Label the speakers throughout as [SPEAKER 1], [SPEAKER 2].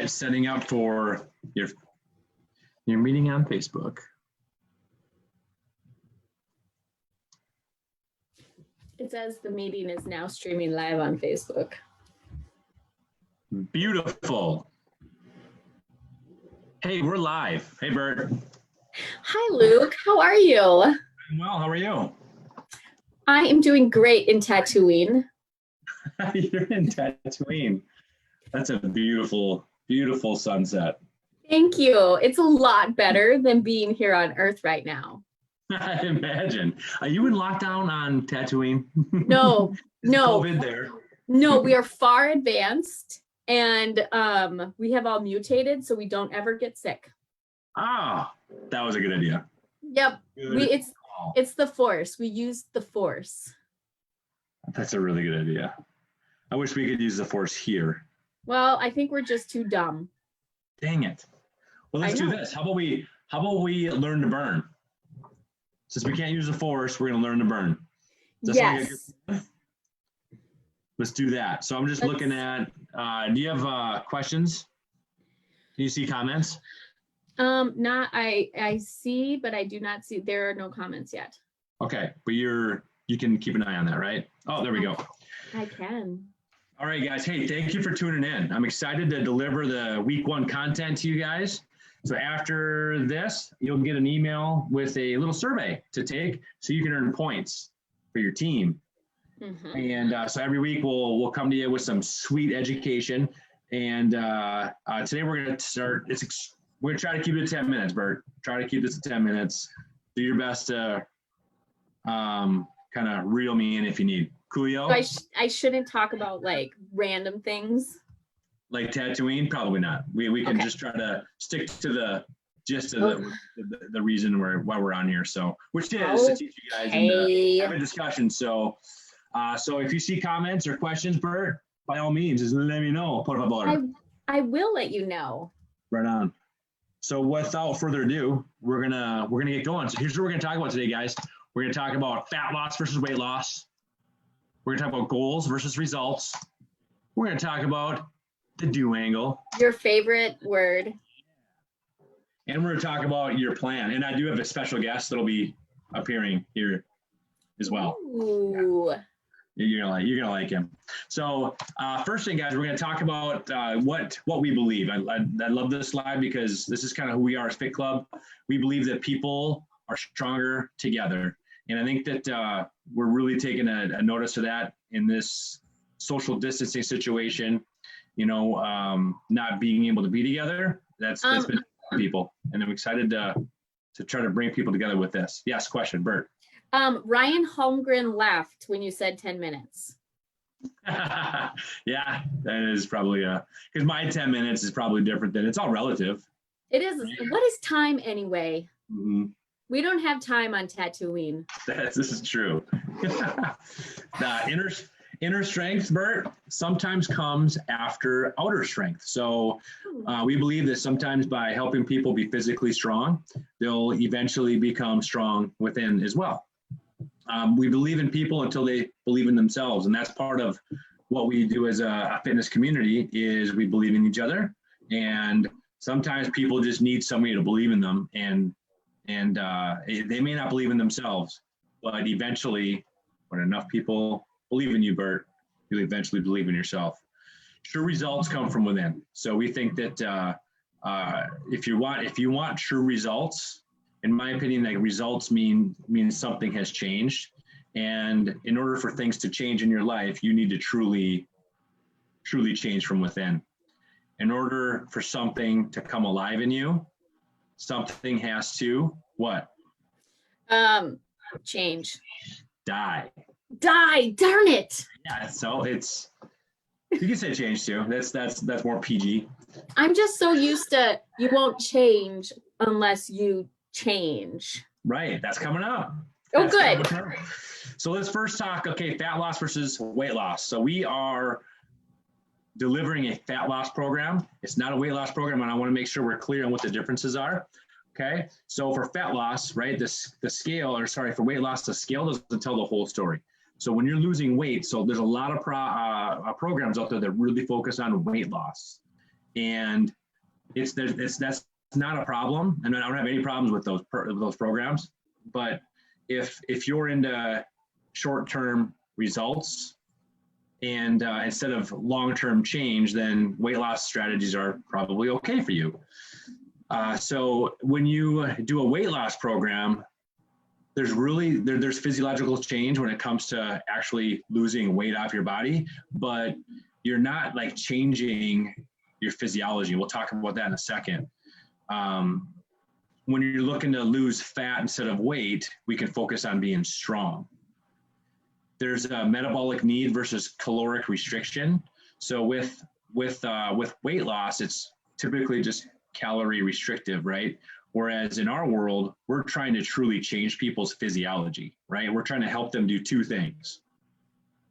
[SPEAKER 1] Setting up for your meeting on Facebook.
[SPEAKER 2] It says the meeting is now streaming live on Facebook.
[SPEAKER 1] Beautiful. Hey, we're live. Hey, Bert.
[SPEAKER 2] Hi, Luke. How are you?
[SPEAKER 1] I'm well. How are you?
[SPEAKER 2] I am doing great in Tatooine.
[SPEAKER 1] You're in Tatooine. That's a beautiful, beautiful sunset.
[SPEAKER 2] Thank you. It's a lot better than being here on Earth right now.
[SPEAKER 1] I imagine. Are you in lockdown on Tatooine?
[SPEAKER 2] No, no.
[SPEAKER 1] COVID there.
[SPEAKER 2] No, we are far advanced and we have all mutated so we don't ever get sick.
[SPEAKER 1] Ah, that was a good idea.
[SPEAKER 2] Yep. It's the Force. We use the Force.
[SPEAKER 1] That's a really good idea. I wish we could use the Force here.
[SPEAKER 2] Well, I think we're just too dumb.
[SPEAKER 1] Dang it. Well, let's do this. How about we learn to burn? Since we can't use the Force, we're going to learn to burn.
[SPEAKER 2] Yes.
[SPEAKER 1] Let's do that. So I'm just looking at, do you have questions? Can you see comments?
[SPEAKER 2] I see, but I do not see, there are no comments yet.
[SPEAKER 1] Okay, but you can keep an eye on that, right? Oh, there we go.
[SPEAKER 2] I can.
[SPEAKER 1] All right, guys. Hey, thank you for tuning in. I'm excited to deliver the week 1 content to you guys. So after this, you'll get an email with a little survey to take so you can earn points for your team. Mm-hmm. And so every week we'll come to you with some sweet education. And today we're going to start, we're going to try to keep it to 10 minutes, Bert. Try to keep this to 10 minutes. Do your best to kind of reel me in if you need. Coolio?
[SPEAKER 2] So I shouldn't talk about like random things.
[SPEAKER 1] Like Tatooine? Probably not. We can just try to stick to the gist of the reason why we're on here. So, which is to teach you guys and have a discussion. So, so if you see comments or questions, Bert, by all means, just let me know. Por favor.
[SPEAKER 2] I will let you know.
[SPEAKER 1] Right on. So, without further ado, we're gonna get going. So, here's what we're gonna talk about today, guys. We're gonna talk about fat loss versus weight loss. We're gonna talk about goals versus results. We're gonna talk about the do angle.
[SPEAKER 2] Your favorite word.
[SPEAKER 1] And we're gonna talk about your plan. And I do have a special guest that'll be appearing here as well.
[SPEAKER 2] Ooh.
[SPEAKER 1] Yeah. You're gonna like him. So first thing, guys, we're gonna talk about what we believe. I love this slide because this is kind of who we are as Fit Club. We believe that people are stronger together. And I think that we're really taking a notice of that in this social distancing situation, not being able to be together. That's been people. And I'm excited to try to bring people together with this. Yes, question, Bert.
[SPEAKER 2] Ryan Holmgren laughed when you said 10 minutes.
[SPEAKER 1] Yeah, that is probably because my 10 minutes is probably different than it's all relative.
[SPEAKER 2] It is. What is time anyway?
[SPEAKER 1] Mm-hmm.
[SPEAKER 2] We don't have time on Tatooine.
[SPEAKER 1] This is true. The inner strength, Bert, sometimes comes after outer strength. So we believe that sometimes by helping people be physically strong, they'll eventually become strong within as well. We believe in people until they believe in themselves. And that's part of what we do as a fitness community is we believe in each other. And sometimes people just need somebody to believe in them. And they may not believe in themselves, but eventually, when enough people believe in you, Bert, you'll eventually believe in yourself. True results come from within. So we think that if you want true results, in my opinion, like results means something has changed. And in order for things to change in your life, you need to truly change from within. In order for something to come alive in you, something has to what?
[SPEAKER 2] Change.
[SPEAKER 1] Die.
[SPEAKER 2] Darn it.
[SPEAKER 1] Yeah, so you can say change too. That's more PG.
[SPEAKER 2] I'm just so used to you won't change unless you change.
[SPEAKER 1] Right, that's coming up.
[SPEAKER 2] Oh, good.
[SPEAKER 1] So let's first talk, fat loss versus weight loss. So we are delivering a fat loss program. It's not a weight loss program, and I want to make sure we're clear on what the differences are. Okay, so for fat loss, right, for weight loss, the scale doesn't tell the whole story. So when you're losing weight, so there's a lot of programs out there that really focus on weight loss. And that's not a problem. And I don't have any problems with those programs. But if you're into short-term results and instead of long-term change, then weight loss strategies are probably okay for you. So when you do a weight loss program, there's physiological change when it comes to actually losing weight off your body, but you're not like changing your physiology. We'll talk about that in a second. When you're looking to lose fat instead of weight, we can focus on being strong. There's a metabolic need versus caloric restriction. So with weight loss, it's typically just calorie restrictive, right? Whereas in our world, we're trying to truly change people's physiology, right? We're trying to help them do two things.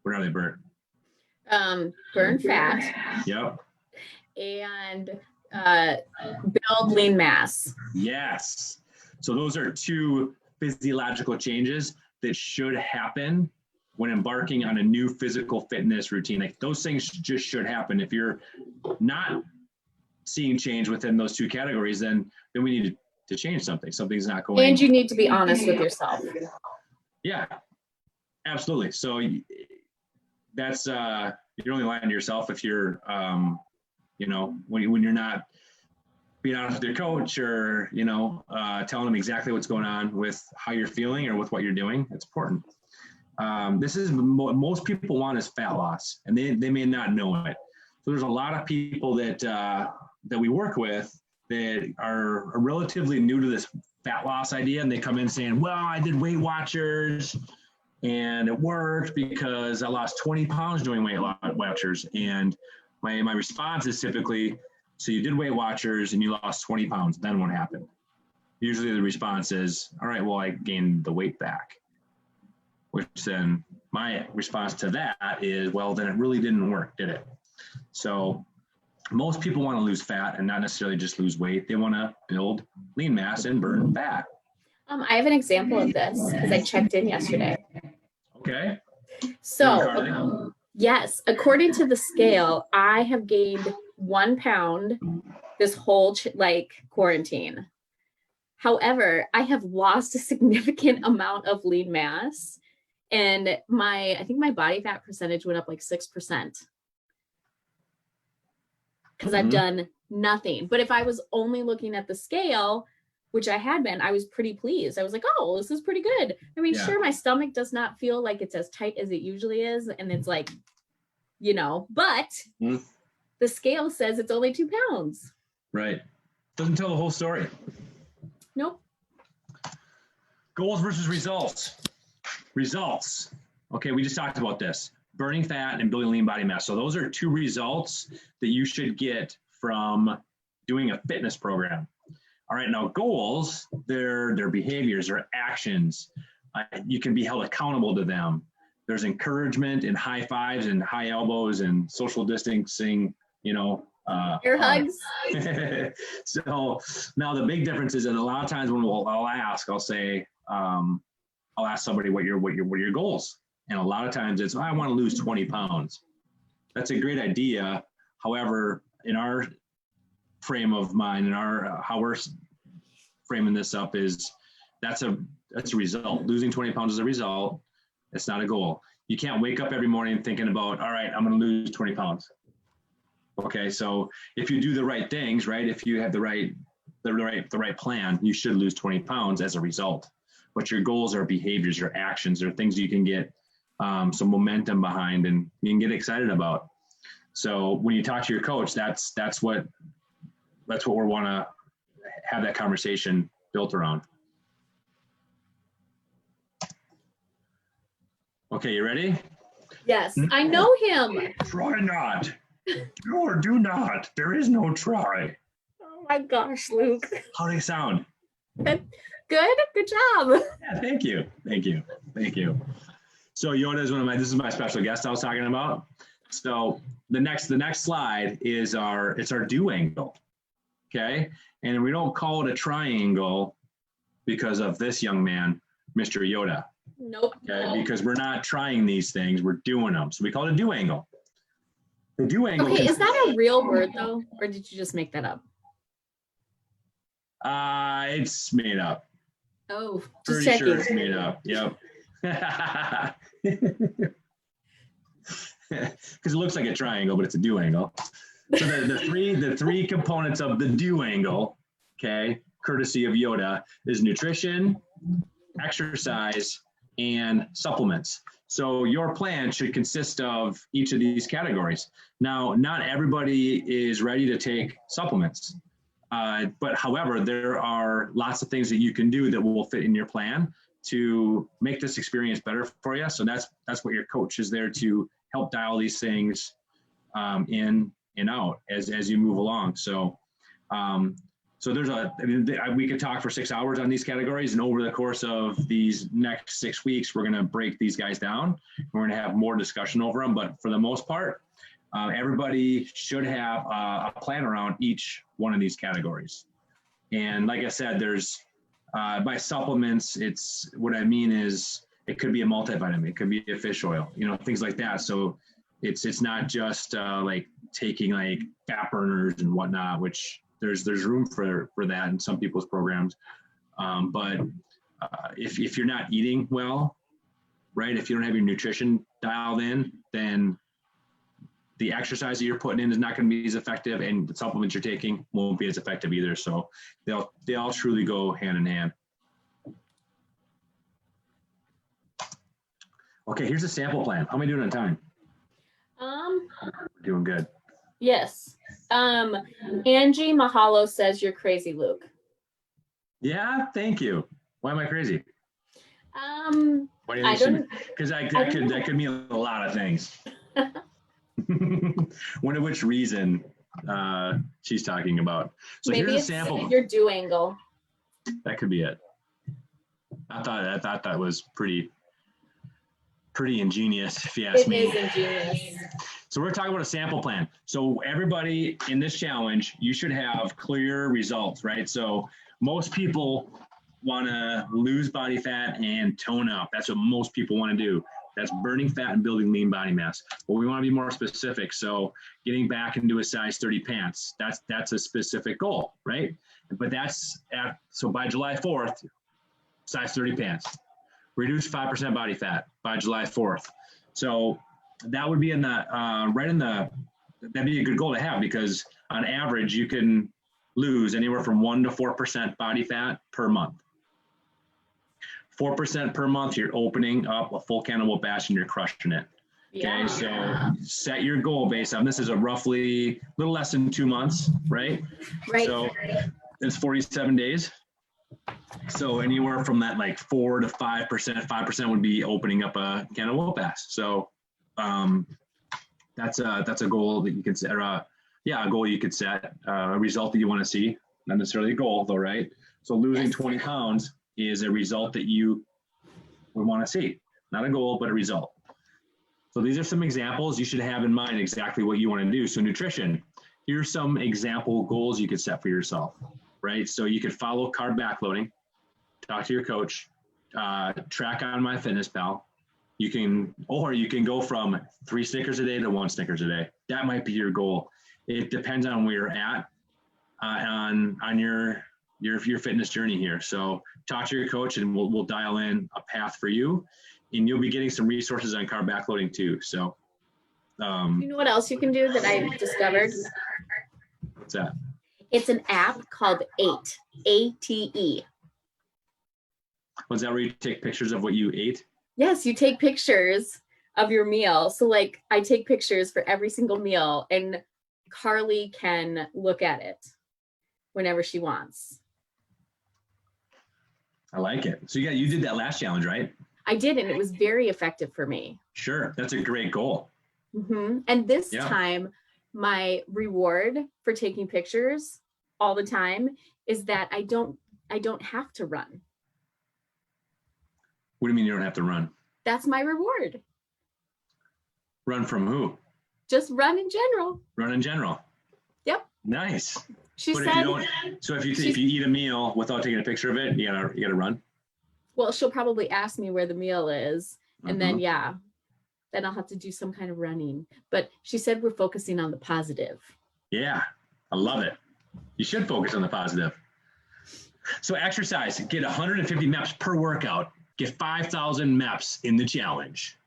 [SPEAKER 1] What are they, Bert?
[SPEAKER 2] Burn fat.
[SPEAKER 1] Yep.
[SPEAKER 2] And build lean mass.
[SPEAKER 1] Yes. So those are two physiological changes that should happen when embarking on a new physical fitness routine. Like those things just should happen. If you're not seeing change within those two categories, then we need to change something. Something's not going.
[SPEAKER 2] And you need to be honest with yourself.
[SPEAKER 1] Yeah, absolutely. So that's you're only lying to yourself if you're when you're not being honest with your coach or telling them exactly what's going on with how you're feeling or with what you're doing. It's important. This is most people want is fat loss, and they may not know it. So there's a lot of people that we work with that are relatively new to this fat loss idea, and they come in saying, well, I did Weight Watchers and it worked because I lost 20 pounds doing Weight Watchers. And my response is typically, so you did Weight Watchers and you lost 20 pounds, then what happened? Usually the response is, all right, well, I gained the weight back. Which then my response to that is, well, then it really didn't work, did it? So most people want to lose fat and not necessarily just lose weight. They want to build lean mass and burn fat.
[SPEAKER 2] I have an example of this because I checked in yesterday.
[SPEAKER 1] Okay.
[SPEAKER 2] So, yes, according to the scale, I have gained 1 pound this whole quarantine. However, I have lost a significant amount of lean mass, and I think my body fat percentage went up like 6%. Because I've done nothing. But if I was only looking at the scale, which I had been, I was pretty pleased. I was like, oh, this is pretty good. I mean, sure, my stomach does not feel like it's as tight as it usually is. And it's like, but the scale says it's only 2 pounds.
[SPEAKER 1] Right. Doesn't tell the whole story.
[SPEAKER 2] Nope.
[SPEAKER 1] Goals versus results. Results. Okay, we just talked about this. Burning fat and building lean body mass. So those are two results that you should get from doing a fitness program. All right, now goals, they're behaviors or actions. You can be held accountable to them. There's encouragement and high fives and high elbows and social distancing,
[SPEAKER 2] Air hugs.
[SPEAKER 1] So now the big difference is that a lot of times when I'll say, I'll ask somebody what are your goals? And a lot of times it's, I want to lose 20 pounds. That's a great idea. However, in our frame of mind, in how we're framing this up is that's a result. Losing 20 pounds is a result. It's not a goal. You can't wake up every morning thinking about, all right, I'm going to lose 20 pounds. Okay. So if you do the right things, right, if you have the right plan, you should lose 20 pounds as a result. But your goals are behaviors, your actions, or things you can get some momentum behind and you can get excited about. So when you talk to your coach, that's what we want to have that conversation built around. Okay, you ready?
[SPEAKER 2] Yes, I know him.
[SPEAKER 1] Try not. Do not. There is no try.
[SPEAKER 2] Oh my gosh, Luke.
[SPEAKER 1] How do they sound?
[SPEAKER 2] Good job.
[SPEAKER 1] Yeah, thank you. So Yoda is this is my special guest I was talking about. So the next slide is our do angle. Okay. And we don't call it a triangle because of this young man, Mr. Yoda.
[SPEAKER 2] Nope.
[SPEAKER 1] Okay. Because we're not trying these things, we're doing them. So we call it a do angle. The do angle.
[SPEAKER 2] Okay, is that a real word though? Or did you just make that up?
[SPEAKER 1] It's made up.
[SPEAKER 2] Oh, just
[SPEAKER 1] Pretty
[SPEAKER 2] checking.
[SPEAKER 1] sure it's made up. Yep. Because it looks like a triangle, but it's a do angle. So the three components of the do angle, okay, courtesy of Yoda, is nutrition, exercise, and supplements. So your plan should consist of each of these categories. Now, not everybody is ready to take supplements, but however, there are lots of things that you can do that will fit in your plan to make this experience better for you. So that's what your coach is there to help dial these things in and out as you move along. So so we could talk for 6 hours on these categories, and over the course of these next 6 weeks, we're going to break these guys down. We're going to have more discussion over them, but for the most part, everybody should have a plan around each one of these categories. And like I said, there's by supplements, it's what I mean is it could be a multivitamin, it could be a fish oil, things like that. So it's not just like taking like fat burners and whatnot, which there's room for that in some people's programs. But if you're not eating well, right, if you don't have your nutrition dialed in, then the exercise that you're putting in is not going to be as effective, and the supplements you're taking won't be as effective either. So they all truly go hand in hand. Okay, here's a sample plan. How am I doing on time? We're doing good.
[SPEAKER 2] Yes. Angie Mahalo says you're crazy, Luke.
[SPEAKER 1] Yeah, thank you. Why am I crazy? Why do you think? Because that could mean a lot of things. Wonder which reason she's talking about. So
[SPEAKER 2] maybe
[SPEAKER 1] here's a sample.
[SPEAKER 2] Your do angle.
[SPEAKER 1] That could be it. I thought that was pretty ingenious, if you ask me.
[SPEAKER 2] It is ingenious.
[SPEAKER 1] So we're talking about a sample plan. So everybody in this challenge, you should have clear results, right? So most people want to lose body fat and tone up. That's what most people want to do. That's burning fat and building lean body mass. But we want to be more specific. So getting back into a size 30 pants, that's a specific goal, right? But so by July 4th, size 30 pants. Reduce 5% body fat by July 4th. So that would be that'd be a good goal to have, because on average, you can lose anywhere from 1 to 4% body fat per month. 4% per month, you're opening up a full can of whoop ass and you're crushing it. Okay, so set your goal based on this is a roughly a little less than 2 months, right?
[SPEAKER 2] Right.
[SPEAKER 1] So it's 47 days. So anywhere from that like 4 to 5%, 5% would be opening up a can of whoop ass. So that's a goal that you can set, a goal you could set, a result that you want to see, not necessarily a goal though, right? So losing 20 pounds is a result that you would want to see, not a goal, but a result. So these are some examples. You should have in mind exactly what you want to do. So nutrition, here's some example goals you could set for yourself, right? So you could follow carb backloading, talk to your coach, track on MyFitnessPal. You can go from 3 Snickers a day to 1 Snickers a day. That might be your goal. It depends on where you're at on your fitness journey here. So talk to your coach and we'll dial in a path for you, and you'll be getting some resources on carb backloading too. So
[SPEAKER 2] you know what else you can do that I discovered?
[SPEAKER 1] What's that?
[SPEAKER 2] It's an app called ATE, ATE.
[SPEAKER 1] Was that where you take pictures of what you ate?
[SPEAKER 2] Yes, you take pictures of your meal. So like I take pictures for every single meal, and Carly can look at it whenever she wants.
[SPEAKER 1] I like it. So you did that last challenge, right?
[SPEAKER 2] I did, and it was very effective for me.
[SPEAKER 1] Sure, that's a great goal.
[SPEAKER 2] Mm-hmm. And this time, my reward for taking pictures all the time is that I don't have to run.
[SPEAKER 1] What do you mean you don't have to run?
[SPEAKER 2] That's my reward.
[SPEAKER 1] Run from who?
[SPEAKER 2] Just run in general.
[SPEAKER 1] Run in general.
[SPEAKER 2] Yep.
[SPEAKER 1] Nice.
[SPEAKER 2] She
[SPEAKER 1] but
[SPEAKER 2] said.
[SPEAKER 1] If you eat a meal without taking a picture of it, you gotta run.
[SPEAKER 2] Well, she'll probably ask me where the meal is, and then then I'll have to do some kind of running. But she said we're focusing on the positive.
[SPEAKER 1] Yeah, I love it. You should focus on the positive. So exercise, get 150 MEPs per workout, get 5,000 MEPs in the challenge.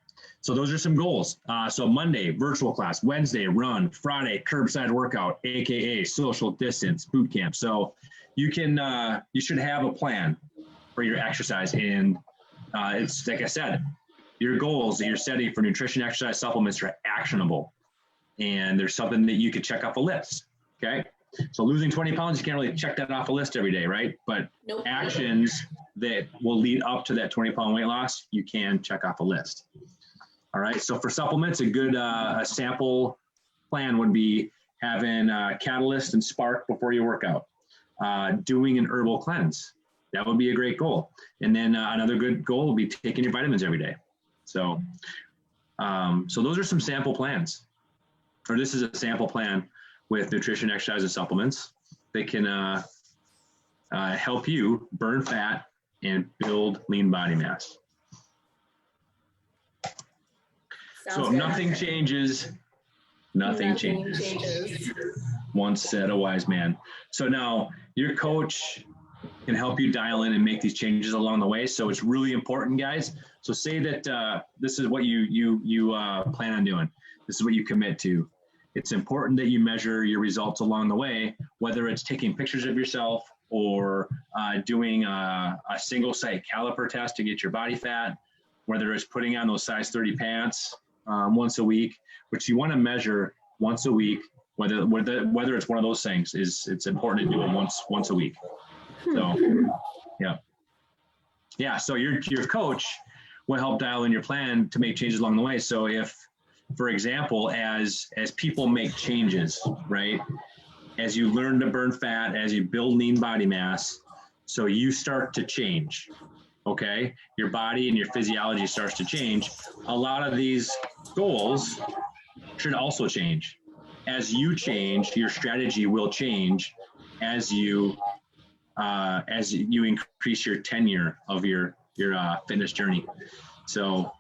[SPEAKER 1] So those are some goals. So Monday, virtual class, Wednesday, run, Friday, curbside workout, AKA social distance boot camp. So you should have a plan for your exercise. And it's like I said, your goals that you're setting for nutrition, exercise, supplements are actionable. And there's something that you could check off a list, okay? So losing 20 pounds, you can't really check that off a list every day, right? But nope. Actions that will lead up to that 20-pound weight loss, you can check off a list. All right, so for supplements, a good a sample plan would be having Catalyst and Spark before you work out, doing an herbal cleanse. That would be a great goal. And then another good goal would be taking your vitamins every day. So, so those are some sample plans, or this is a sample plan with nutrition, exercise, and supplements. They can help you burn fat and build lean body mass. So if nothing changes, nothing changes. Once said a wise man. So now your coach can help you dial in and make these changes along the way. So it's really important, guys. So say that this is what you plan on doing. This is what you commit to. It's important that you measure your results along the way, whether it's taking pictures of yourself or doing a single site caliper test to get your body fat, whether it's putting on those size 30 pants once a week, which you want to measure once a week, whether it's one of those things. It's important to do it once a week. So yeah. So your coach will help dial in your plan to make changes along the way. So if, for example, as people make changes, right? As you learn to burn fat, as you build lean body mass, so you start to change, okay? Your body and your physiology starts to change. A lot of these goals should also change. As you change, your strategy will change as you increase your tenure of your fitness journey. So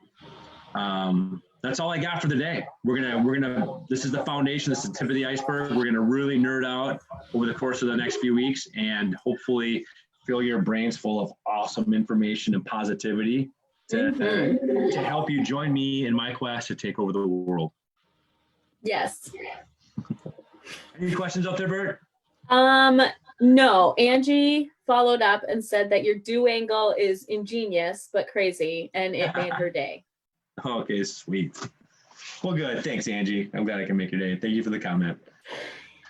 [SPEAKER 1] that's all I got for the day. We're gonna this is the foundation, this is the tip of the iceberg. We're gonna really nerd out over the course of the next few weeks and hopefully fill your brains full of awesome information and positivity to help you join me in my quest to take over the world.
[SPEAKER 2] Yes.
[SPEAKER 1] Any questions out there, Bert?
[SPEAKER 2] No. Angie followed up and said that your do angle is ingenious but crazy, and it made her day.
[SPEAKER 1] Okay, sweet. Well, good. Thanks, Angie. I'm glad I can make your day. Thank you for the comment.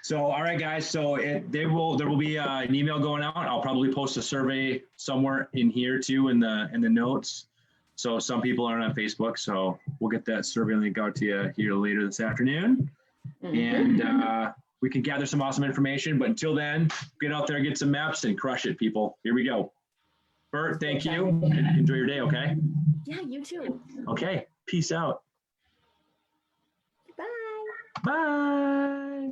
[SPEAKER 1] So, all right, guys. So there will be an email going out. I'll probably post a survey somewhere in here too in the notes. So some people aren't on Facebook, so we'll get that survey link out to you here later this afternoon, and we can gather some awesome information. But until then, get out there, get some MEPs, and crush it, people. Here we go. Bert, thank you. And enjoy your day. Okay.
[SPEAKER 2] Yeah, you too.
[SPEAKER 1] Okay. Peace out.
[SPEAKER 2] Bye.
[SPEAKER 1] Bye.